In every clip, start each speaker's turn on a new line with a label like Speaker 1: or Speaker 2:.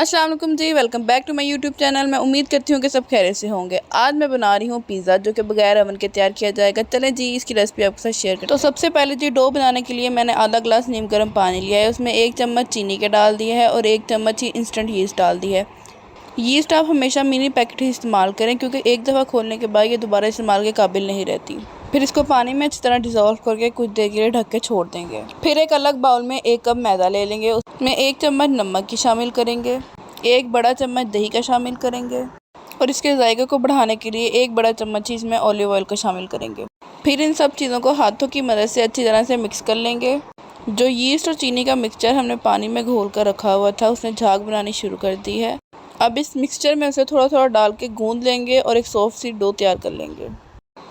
Speaker 1: अस्सलाम वालेकुम जी, welcome back to my YouTube channel. मैं उम्मीद करती हूँ कि सब खैरियत से होंगे। आज मैं बना रही हूँ पिज़्ज़ा जो कि बगैर ओवन के तैयार किया जाएगा। चलें जी, इसकी रेसिपी आपके साथ शेयर करते हैं। तो सबसे पहले जी डो बनाने के लिए मैंने आधा ग्लास नीम गर्म पानी लिया है, उसमें 1 चम्मच चीनी के डाल दिया है और 1 चम्मच ही इंस्टेंट यीस्ट डाल दी है। यीस्ट आप हमेशा मिनी पैकेट ही इस्तेमाल करें क्योंकि एक दफ़ा खोलने के बाद ये दोबारा इस्तेमाल के काबिल नहीं रहती। फिर इसको पानी में अच्छी तरह डिज़ोल्व करके कुछ देर के लिए ढक के छोड़ देंगे। फिर एक अलग बाउल में 1 कप मैदा ले लेंगे, उसमें 1 चम्मच नमक की शामिल करेंगे, 1 बड़ा चम्मच दही का शामिल करेंगे और इसके जायके को बढ़ाने के लिए 1 बड़ा चम्मच ही इसमें ऑलिव ऑयल का शामिल करेंगे। फिर इन सब चीज़ों को हाथों की मदद से अच्छी तरह से मिक्स कर लेंगे। जो यीस्ट और चीनी का मिक्सचर हमने पानी में घोल कर रखा हुआ था उसने झाग बनानी शुरू कर दी है। अब इस मिक्सचर में उसे थोड़ा थोड़ा डाल के गूंद लेंगे और एक सॉफ्ट सी डो तैयार कर लेंगे।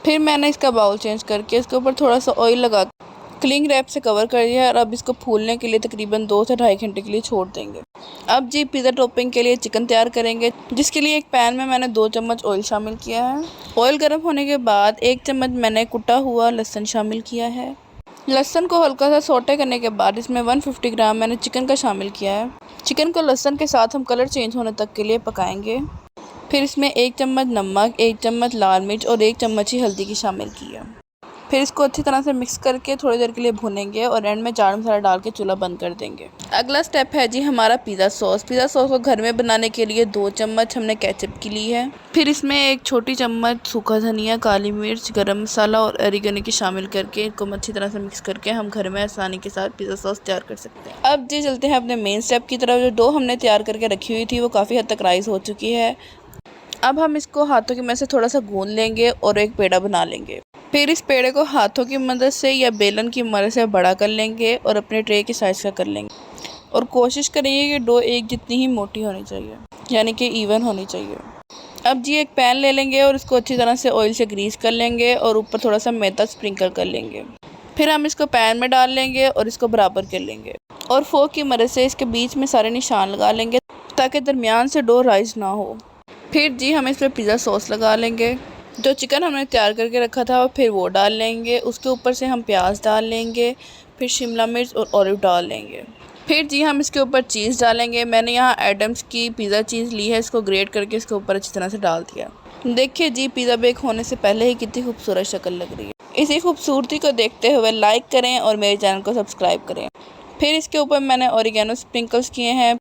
Speaker 1: फिर मैंने इसका बाउल चेंज करके इसके ऊपर थोड़ा सा ऑयल लगा क्लिंग रैप से कवर कर दिया है और अब इसको फूलने के लिए तकरीबन 2 से ढाई घंटे के लिए छोड़ देंगे। अब जी पिज़्ज़ा टॉपिंग के लिए चिकन तैयार करेंगे, जिसके लिए एक पैन में मैंने 2 चम्मच ऑयल शामिल किया है। ऑयल गर्म होने के बाद 1 चम्मच मैंने कुटा हुआ लहसुन शामिल किया है। लहसुन को हल्का सा सौटे करने के बाद इसमें 150 ग्राम मैंने चिकन का शामिल किया है। चिकन को लहसुन के साथ हम कलर चेंज होने तक के लिए पकाएंगे। फिर इसमें 1 चम्मच नमक, 1 चम्मच लाल मिर्च और 1 चम्मच ही हल्दी की शामिल की है। फिर इसको अच्छी तरह से मिक्स करके थोड़ी देर के लिए भूनेंगे और एंड में चाट मसाला डाल के चूल्हा बंद कर देंगे। अगला स्टेप है जी हमारा पिज़्ज़ा सॉस। पिज़्ज़ा सॉस को घर में बनाने के लिए 2 चम्मच हमने केचप की ली है। फिर इसमें 1 छोटी चम्मच सूखा धनिया, काली मिर्च, गरम मसाला और ऑरिगेनो की शामिल करके इनको अच्छी तरह से मिक्स करके हम घर में आसानी के साथ पिज़्ज़ा सॉस तैयार कर सकते हैं। अब जी चलते हैं अपने मेन स्टेप की तरफ। जो डो हमने तैयार करके रखी हुई थी वो काफ़ी हद तक राइस हो चुकी है। अब हम इसको हाथों की मदद से थोड़ा सा गूंद लेंगे और एक पेड़ा बना लेंगे। फिर इस पेड़े को हाथों की मदद से या बेलन की मदद से बड़ा कर लेंगे और अपने ट्रे के साइज़ का कर लेंगे और कोशिश करेंगे कि डो एक जितनी ही मोटी होनी चाहिए, यानी कि इवन होनी चाहिए। अब जी एक पैन ले लेंगे और इसको अच्छी तरह से ऑयल से ग्रीस कर लेंगे और ऊपर थोड़ा सा मैदा स्प्रिंकल कर लेंगे। फिर हम इसको पैन में डाल लेंगे और इसको बराबर कर लेंगे और फोर्क की मदद से इसके बीच में सारे निशान लगा लेंगे ताकि दरमियान से डो राइज ना हो। फिर जी हम इस पर पिज़्ज़ा सॉस लगा लेंगे। जो चिकन हमने तैयार करके रखा था फिर वो डाल लेंगे, उसके ऊपर से हम प्याज डाल लेंगे, फिर शिमला मिर्च और ऑलिव डाल लेंगे। फिर जी हम इसके ऊपर चीज़ डालेंगे। मैंने यहाँ एडम्स की पिज़्ज़ा चीज़ ली है, इसको ग्रेट करके इसके ऊपर अच्छी तरह से डाल दिया। देखिए जी पिज़्ज़ा बेक होने से पहले ही कितनी खूबसूरत शक्ल लग रही है। इसी खूबसूरती को देखते हुए लाइक करें और मेरे चैनल को सब्सक्राइब करें। फिर इसके ऊपर मैंने ऑरिगेनो स्प्रिंकल्स किए हैं।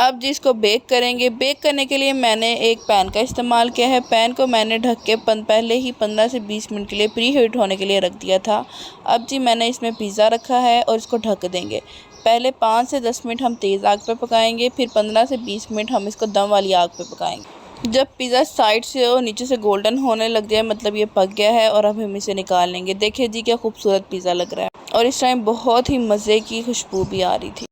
Speaker 1: अब जी इसको बेक करेंगे। बेक करने के लिए मैंने एक पैन का इस्तेमाल किया है। पैन को मैंने ढक के पहले ही 15 से 20 मिनट के लिए प्री हीट होने के लिए रख दिया था। अब जी मैंने इसमें पिज़्ज़ा रखा है और इसको ढक देंगे। पहले 5 से 10 मिनट हम तेज़ आग पर पकाएंगे, फिर 15 से 20 मिनट हम इसको दम वाली आग पर पकाएंगे। जब पिज़्ज़ा साइड से और नीचे से गोल्डन होने लग जाए मतलब ये पक गया है और अब हम इसे निकाल लेंगे। देखिए जी क्या खूबसूरत पिज़्ज़ा लग रहा है और इस टाइम बहुत ही मज़े की खुशबू भी आ रही थी।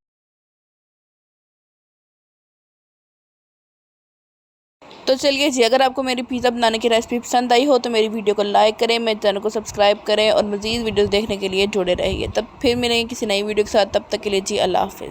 Speaker 1: तो चलिए जी, अगर आपको मेरी पिज़्ज़ा बनाने की रेसिपी पसंद आई हो तो मेरी वीडियो को लाइक करें, मेरे चैनल को सब्सक्राइब करें और मज़ीद वीडियोस देखने के लिए जुड़े रहिए। तब फिर मिलेंगे किसी नई वीडियो के साथ। तब तक के लिए जी अल्लाह हाफ़िज़।